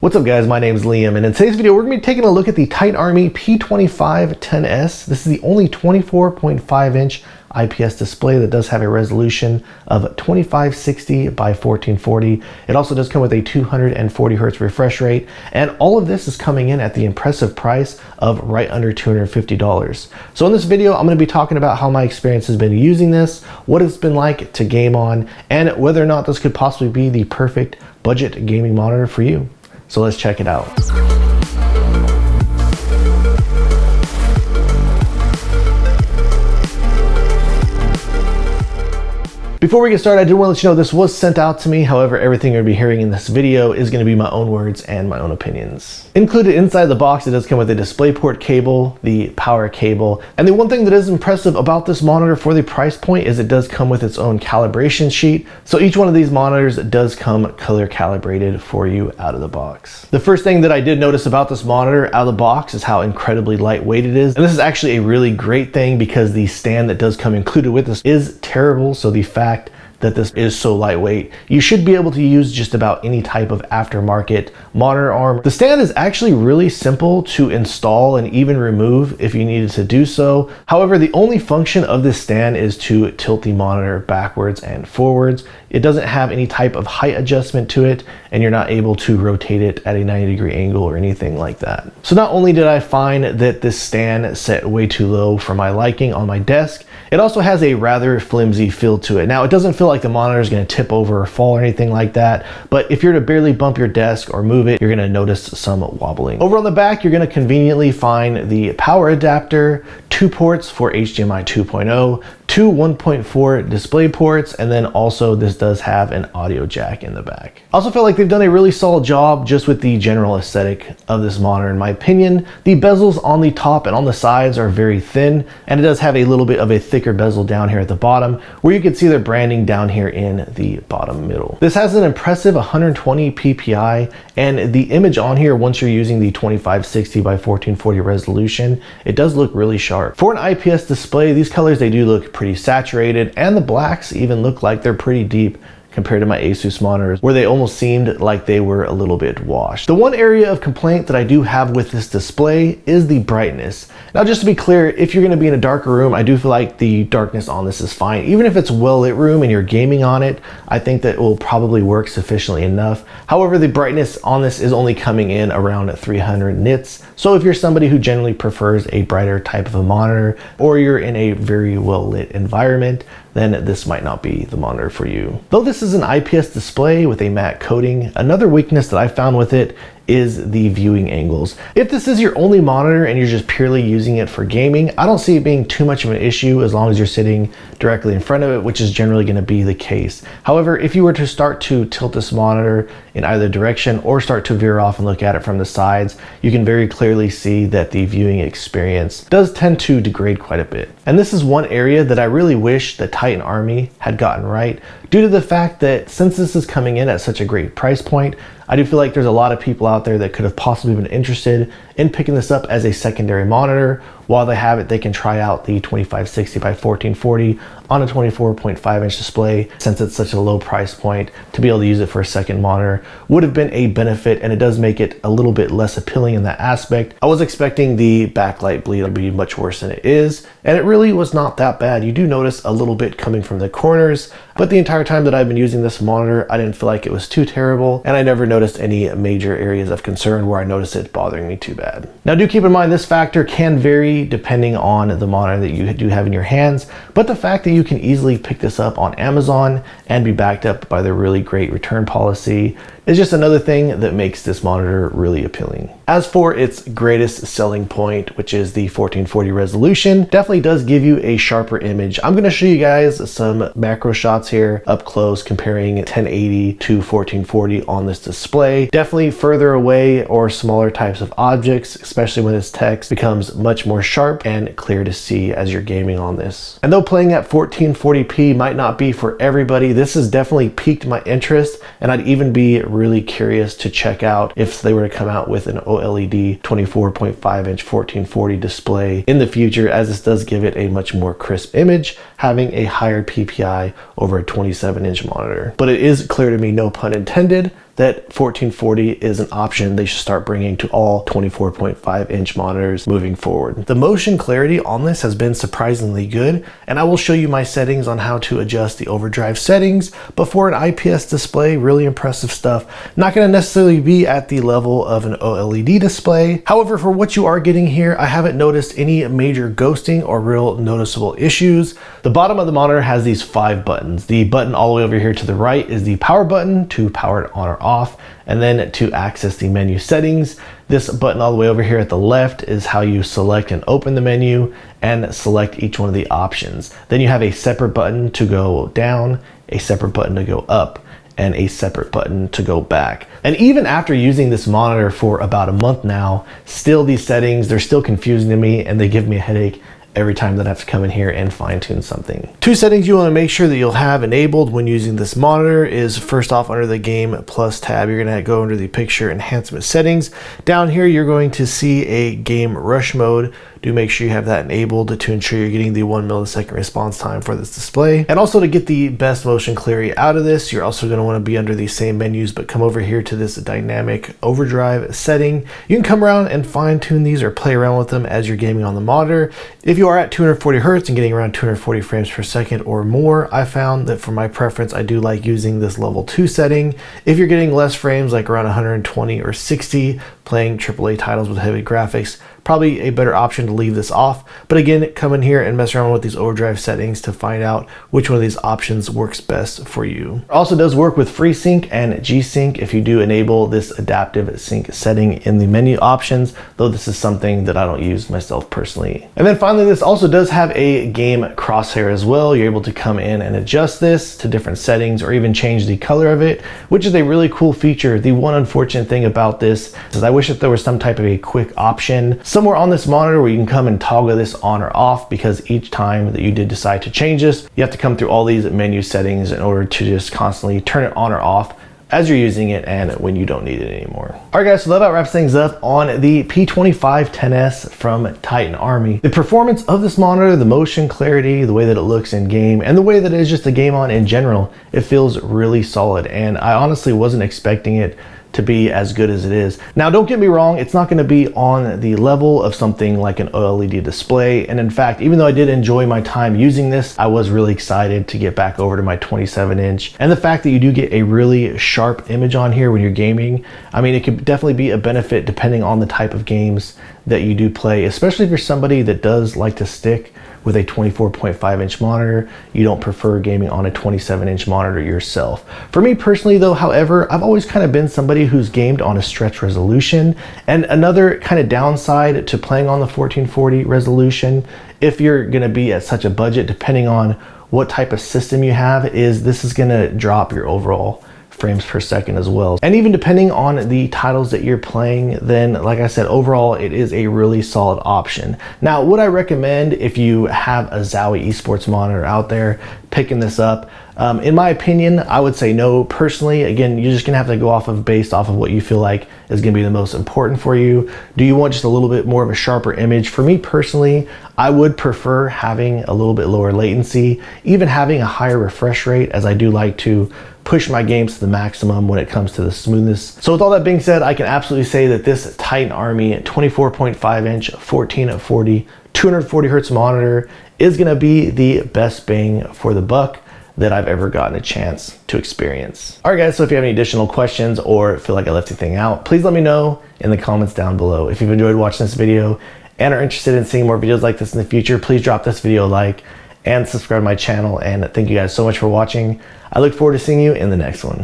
What's up guys, my name is Liam, and in today's video we're going to be taking a look at the Titan Army P2510s. This is the only 24.5 inch IPS display that does have a resolution of 2560 by 1440. It also does come with a 240 hertz refresh rate, and all of this is coming in at the impressive price of right under $250. So in this video I'm going to be talking about how my experience has been using this, what it's been like to game on, and whether or not this could possibly be the perfect budget gaming monitor for you. So let's check it out. Before we get started, I did want to let you know this was sent out to me. However, everything you're going to be hearing in this video is going to be my own words and my own opinions. Included inside the box, it does come with a DisplayPort cable, the power cable, and the one thing that is impressive about this monitor for the price point is it does come with its own calibration sheet. So each one of these monitors does come color calibrated for you out of the box. The first thing that I did notice about this monitor out of the box is how incredibly lightweight it is. And this is actually a really great thing because the stand that does come included with this is terrible. So the fact that this is so lightweight, you should be able to use just about any type of aftermarket monitor arm. The stand is actually really simple to install and even remove if you needed to do so. However, the only function of this stand is to tilt the monitor backwards and forwards. It doesn't have any type of height adjustment to it, and you're not able to rotate it at a 90-degree angle or anything like that. So not only did I find that this stand set way too low for my liking on my desk, it also has a rather flimsy feel to it. Now, it doesn't feel like the monitor is going to tip over or fall or anything like that, but if you're to barely bump your desk or move it, you're going to notice some wobbling. Over on the back, you're going to conveniently find the power adapter, 2 ports for HDMI 2.0, 2 1.4 display ports, and then also this does have an audio jack in the back. I also feel like they've done a really solid job just with the general aesthetic of this monitor in my opinion. The bezels on the top and on the sides are very thin, and it does have a little bit of a thicker bezel down here at the bottom where you can see their branding down here in the bottom middle. This has an impressive 120 ppi, and the image on here, once you're using the 2560 by 1440 resolution, it does look really sharp. For an IPS display, these colors, they do look pretty saturated, and the blacks even look like they're pretty deep compared to my Asus monitors where they almost seemed like they were a little bit washed. The one area of complaint that I do have with this display is the brightness. Now, just to be clear, if you're going to be in a darker room, I do feel like the darkness on this is fine. Even if it's well lit room and you're gaming on it, I think that it will probably work sufficiently enough. However, the brightness on this is only coming in around 300 nits. So if you're somebody who generally prefers a brighter type of a monitor, or you're in a very well lit environment, then this might not be the monitor for you. Though this is an IPS display with a matte coating, another weakness that I found with it is the viewing angles. If this is your only monitor and you're just purely using it for gaming, I don't see it being too much of an issue as long as you're sitting directly in front of it, which is generally going to be the case. However, if you were to start to tilt this monitor in either direction or start to veer off and look at it from the sides, you can very clearly see that the viewing experience does tend to degrade quite a bit. And this is one area that I really wish that Titan Army had gotten right, due to the fact that since this is coming in at such a great price point, I do feel like there's a lot of people out there that could have possibly been interested in picking this up as a secondary monitor. While they have it, they can try out the 2560 by 1440 on a 24.5 inch display. Since it's such a low price point, to be able to use it for a second monitor would have been a benefit, and it does make it a little bit less appealing in that aspect. I was expecting the backlight bleed to be much worse than it is, and it really was not that bad. You do notice a little bit coming from the corners, but the entire time that I've been using this monitor, I didn't feel like it was too terrible, and I never noticed any major areas of concern where I noticed it bothering me too bad. Now, do keep in mind this factor can vary depending on the monitor that you do have in your hands, but the fact that you can easily pick this up on Amazon and be backed up by their really great return policy is just another thing that makes this monitor really appealing. As for its greatest selling point, which is the 1440 resolution, definitely does give you a sharper image. I'm going to show you guys some macro shots here up close comparing 1080 to 1440 on this display. Definitely further away or smaller types of objects, especially when this text becomes much more sharp and clear to see as you're gaming on this. And though playing at 1440p might not be for everybody, this has definitely piqued my interest, and I'd even be really curious to check out if they were to come out with an OLED 24.5 inch 1440 display in the future, as this does give it a much more crisp image, having a higher PPI over a 27 inch monitor. But it is clear to me, no pun intended, that 1440 is an option they should start bringing to all 24.5-inch monitors moving forward. The motion clarity on this has been surprisingly good, and I will show you my settings on how to adjust the overdrive settings, but for an IPS display, really impressive stuff. Not going to necessarily be at the level of an OLED display. However, for what you are getting here, I haven't noticed any major ghosting or real noticeable issues. The bottom of the monitor has these 5 buttons. The button all the way over here to the right is the power button to power it on or off, and then to access the menu settings. This button all the way over here at the left is how you select and open the menu and select each one of the options. Then you have a separate button to go down, a separate button to go up, and a separate button to go back. And even after using this monitor for about a month now, still these settings, they're still confusing to me and they give me a headache every time that I have to come in here and fine tune something. 2 settings you want to make sure that you'll have enabled when using this monitor is, first off, under the Game Plus tab, you're going to go under the picture enhancement settings. Down here, you're going to see a game rush mode. Do make sure you have that enabled to ensure you're getting the 1 millisecond response time for this display. And also, to get the best motion clarity out of this, you're also going to want to be under these same menus, but come over here to this dynamic overdrive setting. You can come around and fine tune these or play around with them as you're gaming on the monitor. If you are at 240 Hertz and getting around 240 frames per second or more, I found that for my preference, I do like using this level 2 setting. If you're getting less frames, like around 120 or 60, playing AAA titles with heavy graphics, probably a better option to leave this off. But again, come in here and mess around with these overdrive settings to find out which one of these options works best for you. It also does work with FreeSync and G-Sync if you do enable this adaptive sync setting in the menu options, though this is something that I don't use myself personally. And then finally, this also does have a game crosshair as well. You're able to come in and adjust this to different settings or even change the color of it, which is a really cool feature. The one unfortunate thing about this is I wish that there was some type of a quick option somewhere on this monitor where you can come and toggle this on or off, because each time that you did decide to change this, you have to come through all these menu settings in order to just constantly turn it on or off as you're using it and when you don't need it anymore. All right guys, so that about wraps things up on the P2510s from Titan Army. The performance of this monitor, the motion clarity, the way that it looks in game, and the way that it is just a game on in general, it feels really solid, and I honestly wasn't expecting it to be as good as it is. Now, don't get me wrong, it's not going to be on the level of something like an OLED display. And in fact, even though I did enjoy my time using this, I was really excited to get back over to my 27-inch. And the fact that you do get a really sharp image on here when you're gaming, I mean, it could definitely be a benefit depending on the type of games that you do play, especially if you're somebody that does like to stick with a 24.5-inch monitor. You don't prefer gaming on a 27-inch monitor yourself. For me personally though, however, I've always kind of been somebody who's gamed on a stretch resolution. And another kind of downside to playing on the 1440 resolution, if you're gonna be at such a budget, depending on what type of system you have, is this is gonna drop your overall frames per second as well. And even depending on the titles that you're playing, then like I said, overall it is a really solid option. Now, would I recommend, if you have a Zowie esports monitor out there, picking this up? In my opinion, I would say no. Personally, again, you're just gonna have to go based off of what you feel like is gonna be the most important for you. Do you want just a little bit more of a sharper image? For me personally, I would prefer having a little bit lower latency, even having a higher refresh rate, as I do like to push my games to the maximum when it comes to the smoothness. So with all that being said, I can absolutely say that this Titan Army 24.5-inch 1440 240 hertz monitor is gonna be the best bang for the buck that I've ever gotten a chance to experience. All right guys, so if you have any additional questions or feel like I left anything out, please let me know in the comments down below. If you've enjoyed watching this video and are interested in seeing more videos like this in the future, please drop this video a like and subscribe to my channel. And thank you guys so much for watching. I look forward to seeing you in the next one.